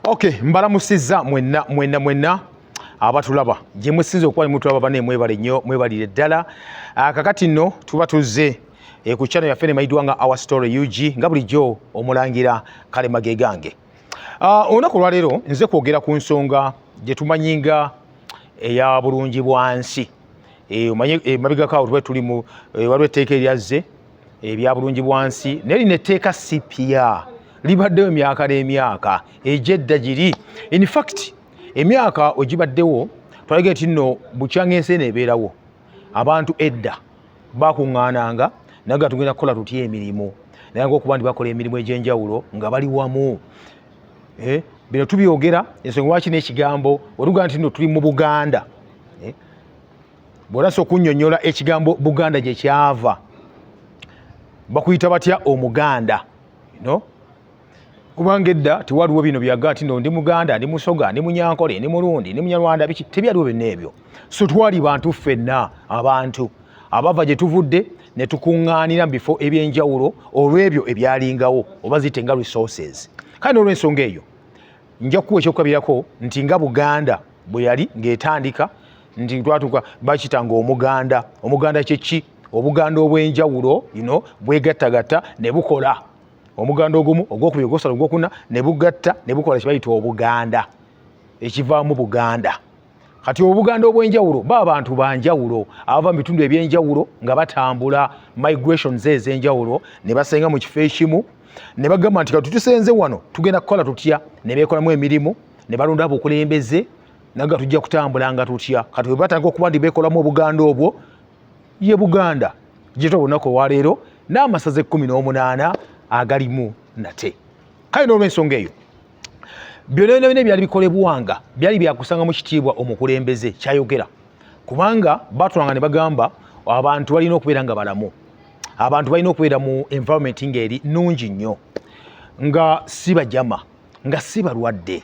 Okay, mbalamusizza mwenna abatulaba gye musinze okuba mutulaba bane mwebale nnyo mwebalire ddala. Kakati nno tuba tuzze ku channel yaffe emayiddwa nga Our Story UG nga bulijjo omulangira Kalema ge gange. Olunaku lwaleero nze kwogera ku nsonga gye tumanyinga eya bulungi bwansi. Omanye mabegako awo tuli mu waliwo etteeka eryazze ebya bulungi bwansi naye lino etteeka si ppya, libaddewo emyaka n'emyaka egyedda giri. In fact emyaka ogibaddewo twalaga nti nno bukyanga ensi ebeerawo abantu edda bakuŋŋaananga naye nga tugenda kukola tutya emirimu naye ng'okuba nti bakola emirimu egy'enjawulo nga bali wamu. Bino tubyogera ensonga lwaki n'ekigambo oluga nti nno tuli mu Buganda. Bw'olasa okunnyonnyola ekigambo Buganda gye kyava bakuyita batya Omuganda, kubanga edda tewaliwo bino byaga nti nno ndi Muganda, ndi Musoga, ndi Munyankole, ndi Mulundi, ndi Munyarwanda, biki tebyaliwo byonna ebyo. So twali bantu ffenna abantu abava gye tuvudde ne tukuŋŋaanira mu bifo eby'enjawulo olw'ebyo ebyalingawo oba ziyite nga resources. Kale olw'ensonga eyo nja kukuwa ekyokukabirako nti nga Buganda bwe yali ng'etandika nti twatuka bakitanga Omuganda. Omuganda kye ki? Obuganda obw'enjawulo bwegattagatta ne bukola omuganda ogumu ogwokubiri ogwosatu ogwokuna ne bugatta ne bukola kye bayita Obuganda ekivaamu Buganda. Kati Obuganda obw'enjawulo bantu banjawulo abava mu bitundu eby'enjawulo nga batambula migrations ez'enjawulo ne basenga mu kifo ekimu ne bagamba nti kati tusenze wano tugenda kukola tutya, ne beekolamu emirimu ne balonda obukulembeze naga tujja kutambula nga tutya. Kati bwe batandika okuba nti beekolamu Obuganda obwo ye Buganda gye tubonako olwaleero n'amasaza 18 agalimu nate. Kale n'olw'ensonga eyo byonna ebyali bikolebwanga byali byakusanga mu kitiibwa omukulembeze kyayogera, kubanga batulanga ne bagamba abantu balina okubeera nga balamu, abantu balina okubeera mu environment ng'eri nnungi nnyo, nga si bajama, nga si balwadde.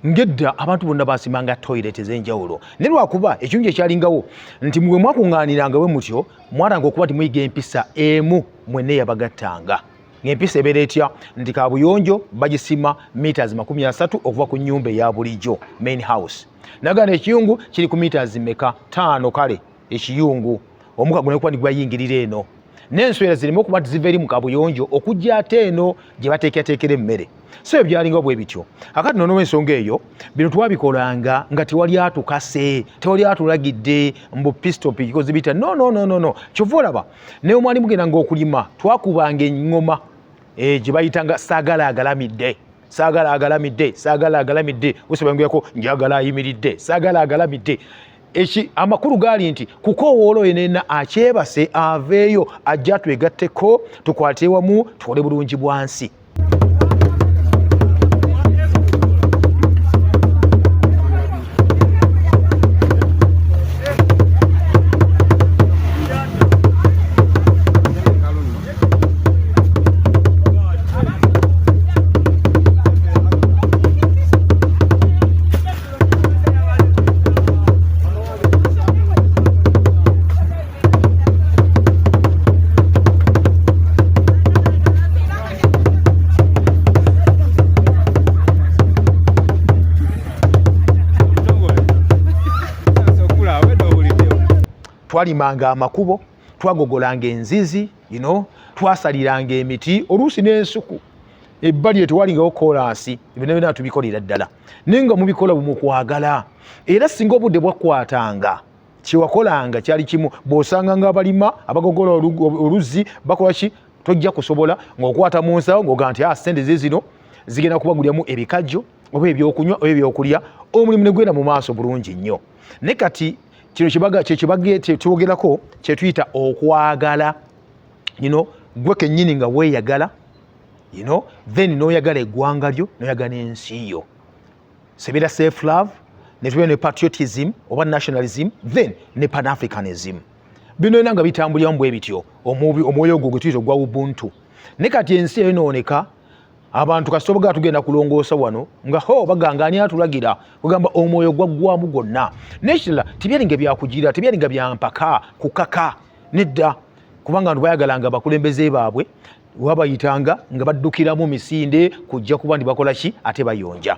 Ngedda abantu bonna basimanga toilet ez'enjawulo naye lwakuba ekirungi ekyalingawo nti mwe mwakuŋŋaaniranga bwe mutyo mwalanga okuba nti muyiga empisa emu mwenna eyabagattanga. Ng'empisa ebeera etya nti kaabuyonjo bagisima meters 30 okuva ku nnyumba eya bulijjo main house. Nagana ekiyungu kiri ku meters mmeka 5. Kale ekiyungu omukago ne kuba nti gwayingirira eno n'enswera zirimu okuba nti ziva eri mu kaabuyonjo okujja ate eno gye bateekerateekera emmere. So ebyo byalinga bwe bityo. Akati nono ensonga eyo bino twabikolanga nga tewali atukase, tewali atulagidde mbu pistol pikozi bita no. Kyova olaba ne omwali mugenda ng'okulima twakubanga enngoma gye bayitanga saagala agalamidde, saagala agalamidde, saagala agalamidde, osebanguyako njagala ayimiridde, saagala agalamidde. Amakulu gaali nti kukoowoola oyo nenna akyebase aveeyo ajja twegatteko tukwate wamu tukole bulungi bwansi. Twalimanga amakubo, twagogolanga enzizi, twasaliranga emiti, oluusi n'ensuku. Ebbali tewalingawo kolansi, ebyo byonna tubikolera ddala. Naye nga mubikola mu kwagala. Era singa obudde bwakwatanga, kyewakolanga kyali kimu. Bw'osanga ng'abalima abagogola oluzzi bakola ki? Tojja kusobola ng'okwata mu nsawo ng'oga nti ssente zino zigenda kubagulyamu ebikajjo oba ebyokunywa oba ebyokulya, omulimu ne gwenda mu maaso bulungi nnyo. Ne kati kino kyogerako kye tuyita okwagala. Gwe kennyini nga weeyagala, then n'oyagala eggwanga lyo n'oyagala n'ensi yo. Sebeera self love, ne tubeera ne patriotism oba nationalism, then ne pan-africanism. Bino nga bitambuliramu bwe bityo omwoyo ogwo gwe tuyita ogwa Ubuntu. Ne kati ensi eyonooneka abantu kasitoboga tugenda kulongoosa wano nga baganga ani atulagira kugamba omwoyo gwaggwamu gwonna. N'ekirala tebyalinga byakugira, tebyalinga byampaka kukaka nedda, kubanga abantu bayagalanga abakulembeze baabwe wabayitanga nga baddukiramu misinde kujja kuba ndi bakola ki ate bayonja.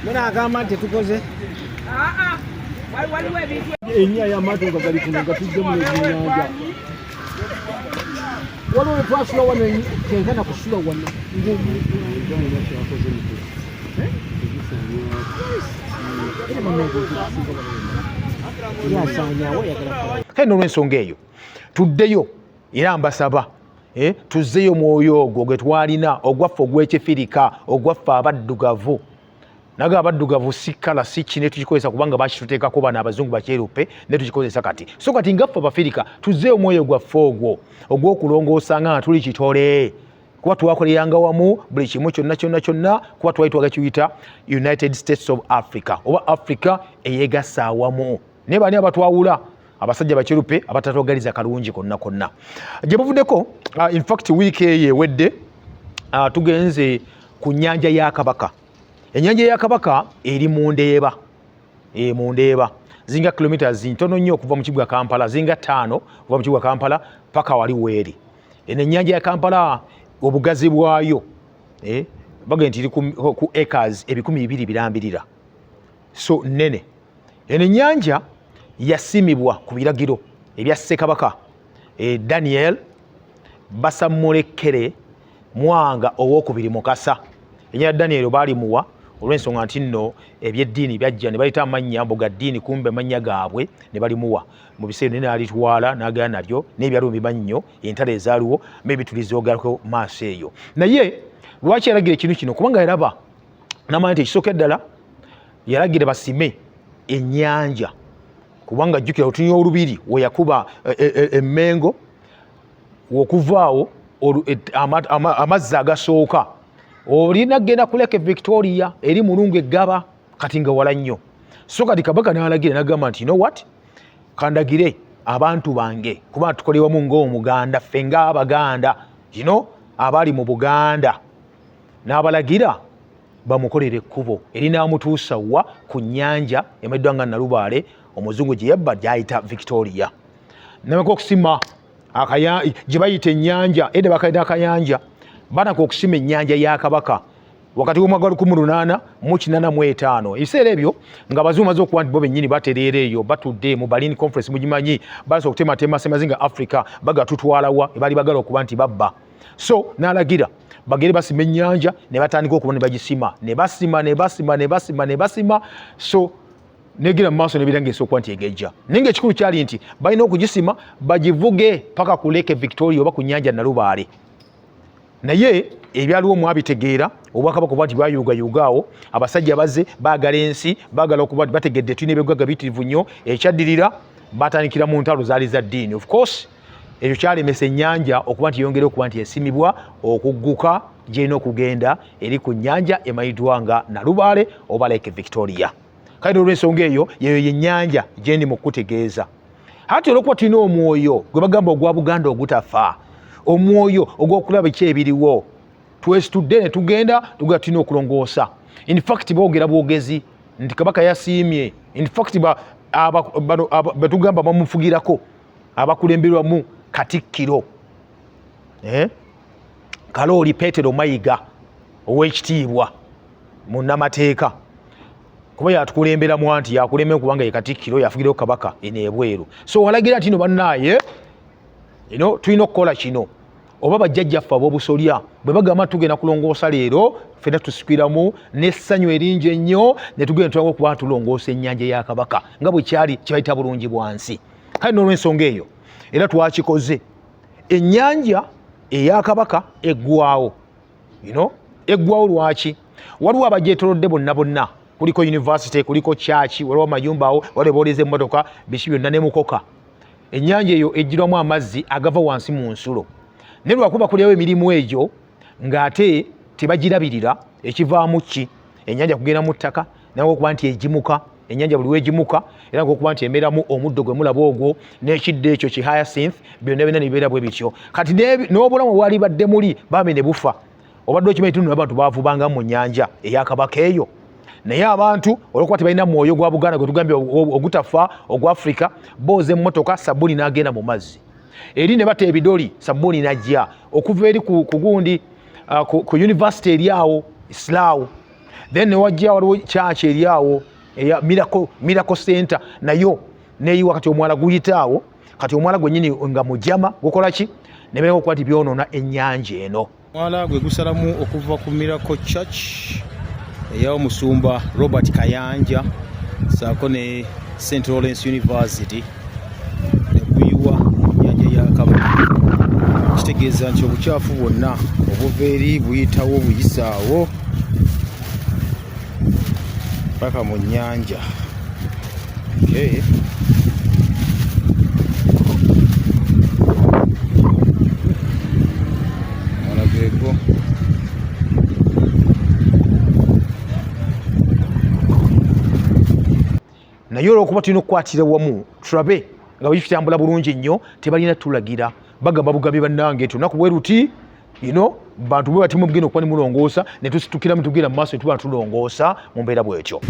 Munagamba nti tukoze ennya y'amatoga gali kuno nga tujja mu ebyennyanja waliwo twasula wano kenkana kusula wano kale n'olw'ensonga eyo tuddeyo era mbasaba tuzzeyo mwoyo ogwo gwe twalina ogwaffe ogw'ekifirika ogwaffe abaddugavu naga abaddugavu si kala si kine tukikozesa kubanga bakituteekako bano abazungu bakyeruppe ne tukikozesa kati so kati ngaffe abafirika tuzzeyo omwoyo gwaffe ogwo ogw'okulongoosa nga tuli kitole kuba twakoleranga wamu buli kimu kyonna kuba twali kiyita United States of Africa oba Africa eyeegasa awamu naye bani abatwawula abasajja bakyeruppe abatatwagaliza kalungi konna gye buvuddeko in fact wiiki eyo ewedde tugenze ku nnyanja ya Kabaka. Ennyanja ya Kabaka eri mu Ndeeba zinga kilometers ntono nnyo okuva mu kibuga Kampala zinga 5 okuva mu kibuga Kampala paka wali weeri. Eno ennyanja ya Kampala obugazi bwayo bagenda nti iri ku acres 200 birambirira so nene. Eno ennyanja yasimibwa ku biragiro ebya Ssekabaka Daniel Basamulekere Mwanga ow'okubiri Mukasa. Ennyanja Daniel baalimuwa olw'ensonga nti nno ebyeddiini byajja ne bayita amannya mboga ddiini kumbe mannya gaabwe ne balimuwa mu biseera nene alitwala n'agala nalyo n'ebyaliwo bimanyi nnyo entalo ezaaliwo maybe tulizoogerako maaso eyo naye lwaki yalagira ekintu kino kubanga yaraba n'amanya nti ekisooka eddala yalagira basime ennyanja kubanga jjukira otunya olubiri we yakuba emmengo okuvaawo amazzi agasooka olina genda ku Lake Victoria eri mulungu eggaba kati nga wala nnyo so kati Kabaka n'alagira n'agamba nti know what kandagire abantu bange kuba tukolewamu ng'omuganda ffe ng'Abaganda abali mu Buganda n'abalagira bamukolere ekkubo erinaamutuusa wa ku nnyanja emaddwa nga Nalubaale omuzungu gye yabba gyayita Victoria nameka okusima gye bayita ennyanja edda bakayita akayanja banako okusima ennyanja ya Kabaka wakati w'omwaka 1885 ebiseera ebyo nga abazungu maze okuba nti bo bennyini batereera eyo batudde mu Berlin Conference mugimanyi basobola okutematema semazinga Africa bagatutwalawa ebali bagala okuba nti babba so n'alagira bagere basima ennyanja ne batandika okuba ne bagisima ne basima so negira mu maaso nebirangisa okuba nti egejja naye ng'ekikulu kyali nti balina okugisima bagivuge paka ku Lake Victoria oba ku nnyanja Nalubaale naye ebyaliwo mwabitegeera obwakabaka oba nti bwayugayugaawo abasajja bazze baagala ensi baagala okuba nti bategedde tulina ebyogagga bitirivu nnyo ekyaddirira batandikira mu ntalo zaali za ddiini of course ekyo kyalemesa ennyanja okuba nti yongere okuba nti esimibwa okugguka gyerina okugenda eri ku nnyanja emanyiddwa nga Nalubaale oba Lake Victoria. Kale olw'ensonga eyo yeyo yennyanja gye ndi mu kutegeeza ate olwokuba tulina omwoyo gwe bagamba ogwa Buganda ogutafa omwoyo ogw'okulaba ki ebiriwo twesitudde ne tugenda tulina okulongoosa in fact boogera bwogezi nti Kabaka yasiimye in fact betugamba bamufugirako abakulemberwamu Katikkiro Kalooli Petero Mayiga ow'ekitiibwa munnamateeka kuba yatukulemberamu anti yakulembera kubanga ye Katikkiro yafugirayo Kabaka eno ebweru so walagira nti no bannaaye tulina okukola kino oba bajjajjaffe ab'obusolya bwe bagamba tugenda kulongoosa leero ffenna tusikiramu n'essanyu eringi ennyo ne tugenda tulanga okuba tulongoosa ennyanja ya Kabaka nga bwe kyali kibayita bulungi bwansi. Kale n'olw'ensonga eyo era twakikoze. Ennyanja eya Kabaka eggwawo, eggwawo lwaki? Waliwo abagyetoolodde bonna, kuliko university, kuliko church, waliwo amayumba awo, waliwo booleza emmotoka, biki byonna ne mukoka. Ennyanja eyo ejjirwamu amazzi agava wansi mu nsulo. Ne lwakuba kulyawo emirimu egyo ng'ate tebagirabirira, ekivaamu ki? Ennyanja kugenda mu ttaka naye okuba nti egimuka, ennyanja buli wegimuka era ng'okuba nti emeeramu omuddo gwe mulaba ogwo n'ekidde ekyo ki hyacinth, byonna byonna ne bibeera bwe bityo. Kati n'obulamu bwali badde muli baame ne bufa. Obadde okimanyi nti abantu baavubanga mu nnyanja eya Kabaka eyo. Naye abantu olwokuba tebalina mwoyo gwa Buganda gwe tugambye ogutafa ogwa Africa, booza emmotoka, Sabbuuni n'agenda mu mazzi. Eri ne bata ebidoli, Sabbuuni n'ajja okuva eri ku gundi ku university eri awo Islaawo. Then ne wajja waliwo church eri awo eya Miracle Center nayo neeyiwa, kati omwala guyita awo. Kati omwala gwennyini nga mujama gukola ki? Ne beerako okuba nti byonoona ennyanja eno. Omwala gwe gusalamu okuva ku Miracle Church eyawo Musumba Robert Kayanja saako ne St. Lawrence University ne guyiwa ennyanja ya Kabaka. Kitegeeza nti obukyafu bwonna obuva eri buyitawo buyisaawo paka mu nnyanja. Okay. Mwalageko naye olwokuba tulina okukwatira wamu tulabe nga bwe kitambula bulungi nnyo, tebalina tulagira bagamba bugambi bannange nti olunaku bwe ruti bantu bwe bati mugenda okuba ne mulongoosa ne tusitukiramu tugenda mu maaso ne tuba tulongoosa mu mbeera bw'etyo.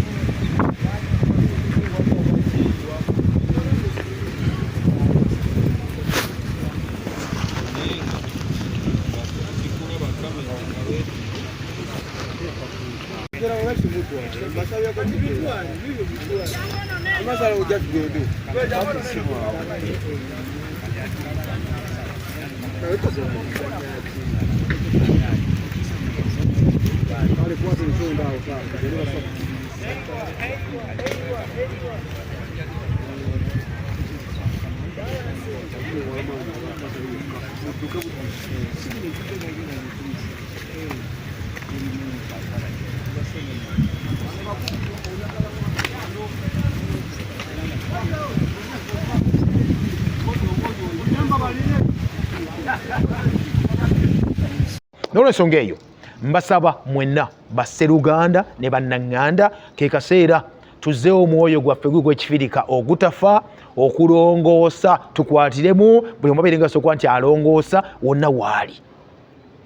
N'olw'ensonga eyo mbasaba mwenna basseruganda ne bannaŋŋanda ke kaseera tuzzeewo omwoyo gwaffe gw'ekifirika ogutafa, okulongoosa tukwatiremu buli omu abeerenga okuba nti alongoosa wonna waali.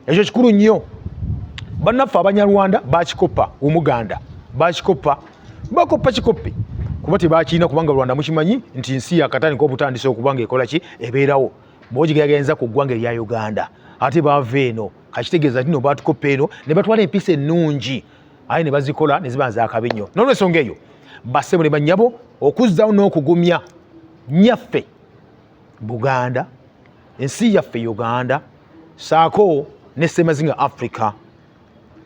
Ekyo kikulu nnyo. Bannaffe Abanyarwanda bakikopa, Omuganda bakikopa, bakoppa kikoppe kuba tebakiina, kubanga Rwanda mukimanyi nti nsi yakatandika obutandisa okuba nga ekola ki ebeerawo. Boogigagenza ku ggwanga erya Uganda ate baava eno, kakitegeeza nti no baatukopa eno ne batwala empisa ennungi aye ne bazikola ne ziba zaakabi nnyo. N'olw'ensonga eyo bassebo ne bannyabo okuzzaawo n'okugumya nnyaffe Buganda, ensi yaffe Uganda, saako ne Ssemazinga Africa,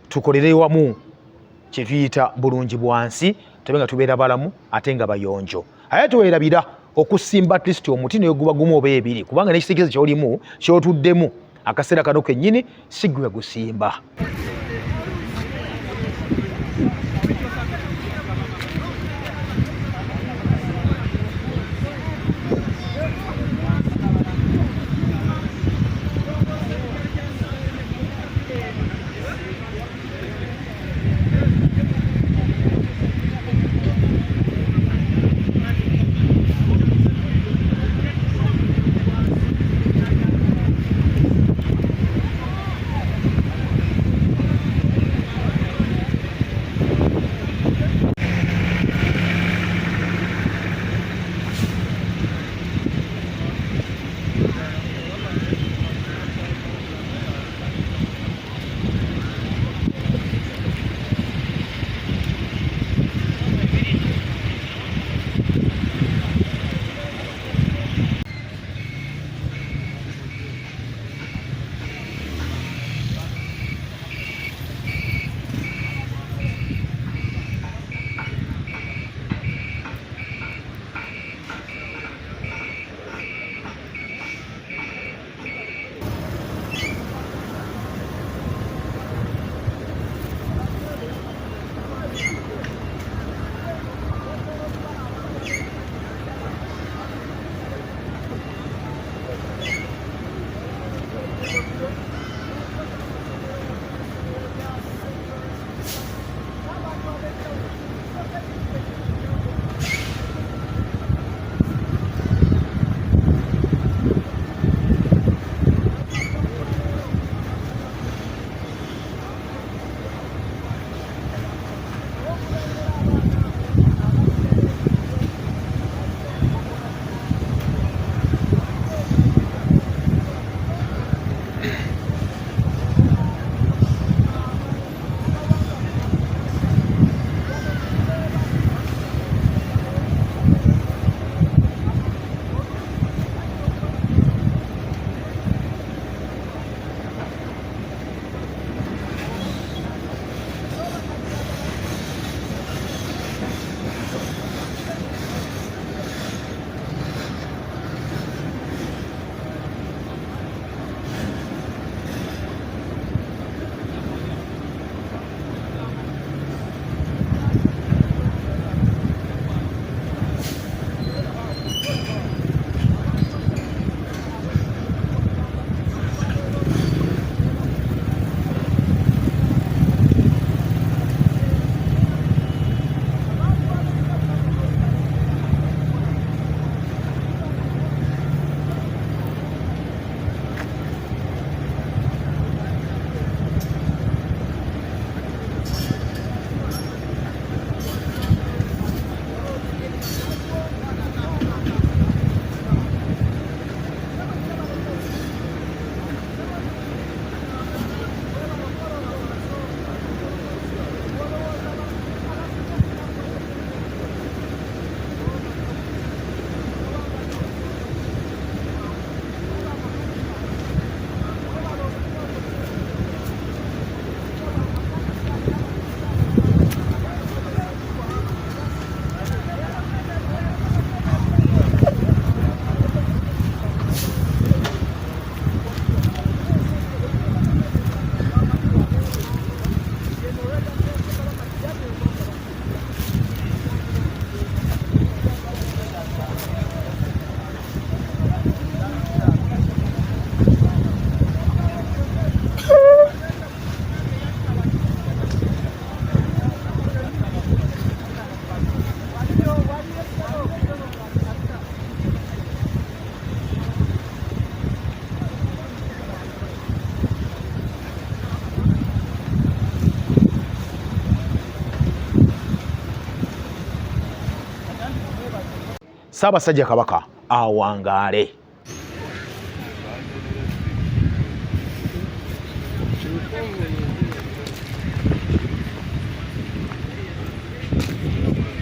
tukolere wamu kye tuyita bulungi bwansi, tube nga tubeera balamu ate nga bayonjo. Aye tuweerabira okusimba at least omuti naye guba gumu oba ebiri, kubanga n'ekitegeeza ky'olimu ky'otuddemu akaseera kano kennyini si gwe gusimba. Ssaabasajja Kabaka awangaale.